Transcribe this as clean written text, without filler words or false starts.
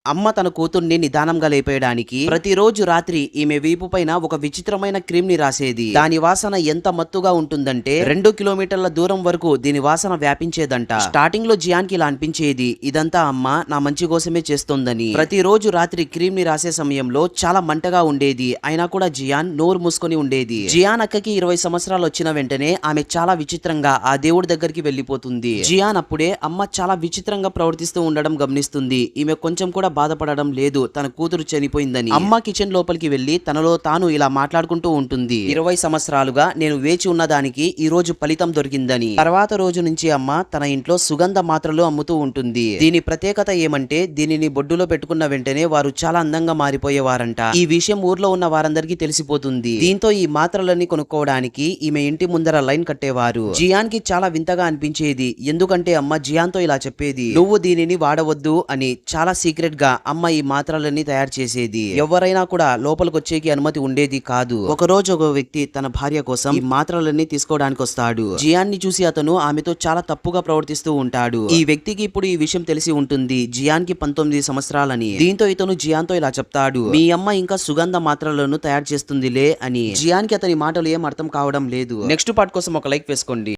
అమ్మ తన కూతుర్ని నిదానంగా లేపేయడానికి ప్రతిరోజు రాత్రి ఈమె వీపు పైన ఒక విచిత్రమైన క్రీమ్ ని రాసేది. దాని వాసన ఎంత మత్తుగా ఉంటుందంటే 2 కిలోమీటర్ల దూరం వరకు దీని వాసన వ్యాపించేదంట. స్టార్టింగ్ లో జియాన్ కి ఇలా అనిపించేది, ఇదంతా అమ్మ నా మంచి కోసమే చేస్తోందని. ప్రతిరోజు రాత్రి క్రీమ్ ని రాసే సమయంలో చాలా మంటగా ఉండేది. అయినా కూడా జియాన్ నోరు మూసుకొని ఉండేది. జియాన్ అక్కకి 20 సంవత్సరాలు వచ్చిన వెంటనే ఆమె చాలా విచిత్రంగా ఆ దేవుడి దగ్గరికి వెళ్లిపోతుంది. జియాన్ అప్పుడే అమ్మ చాలా విచిత్రంగా ప్రవర్తిస్తూ ఉండడం గమనిస్తుంది. ఈమె కొంచెం కూడా బాధపడడం లేదు తన కూతురు చనిపోయిందని. అమ్మ కిచెన్ లోపలికి వెళ్లి తనలో తాను ఇలా మాట్లాడుకుంటూ ఉంటుంది, 20 సంవత్సరాలుగా నేను వేచి ఉన్నదానికి ఈ రోజు ఫలితం దొరికిందని. తర్వాత రోజు నుంచి అమ్మ తన ఇంట్లో సుగంధ మాత్రలు అమ్ముతూ ఉంటుంది. దీని ప్రత్యేకత ఏమంటే దీనిని బొడ్డులో పెట్టుకున్న వెంటనే వారు చాలా అందంగా మారిపోయేవారంట. ఈ విషయం ఊర్లో ఉన్న వారందరికీ తెలిసిపోతుంది. దీంతో ఈ మాత్రలన్నీ కొనుక్కోవడానికి ఈమె ఇంటి ముందర లైన్ కట్టేవారు. జియాన్ కి చాలా వింతగా అనిపించేది. ఎందుకంటే అమ్మ జియాన్ తో ఇలా చెప్పేది, నువ్వు దీనిని వాడవద్దు అని. చాలా సీక్రెట్ గా అమ్మ ఈ మాత్రలన్నీ తయారు చేసేది. ఎవరైనా కూడా లోపలికి వచ్చేకి అనుమతి ఉండేది కాదు. ఒక రోజు ఒక వ్యక్తి తన భార్య కోసం ఈ మాత్రలన్నీ తీసుకోవడానికి వస్తాడు. జియాన్ ని చూసి అతను ఆమెతో చాలా తప్పుగా ప్రవర్తిస్తూ ఉంటాడు. ఈ వ్యక్తికి ఇప్పుడు ఈ విషయం తెలిసి ఉంటుంది, జియాన్ కి 19 సంవత్సరాలని. దీంతో ఇతను జియాన్ తో ఇలా చెప్తాడు, మీ అమ్మ ఇంకా సుగంధ మాత్రలను తయారు చేస్తుందిలే అని. జియాన్ కి అతని మాటలు ఏం అర్థం కావడం లేదు. నెక్స్ట్ పార్ట్ కోసం ఒక లైక్ వేసుకోండి.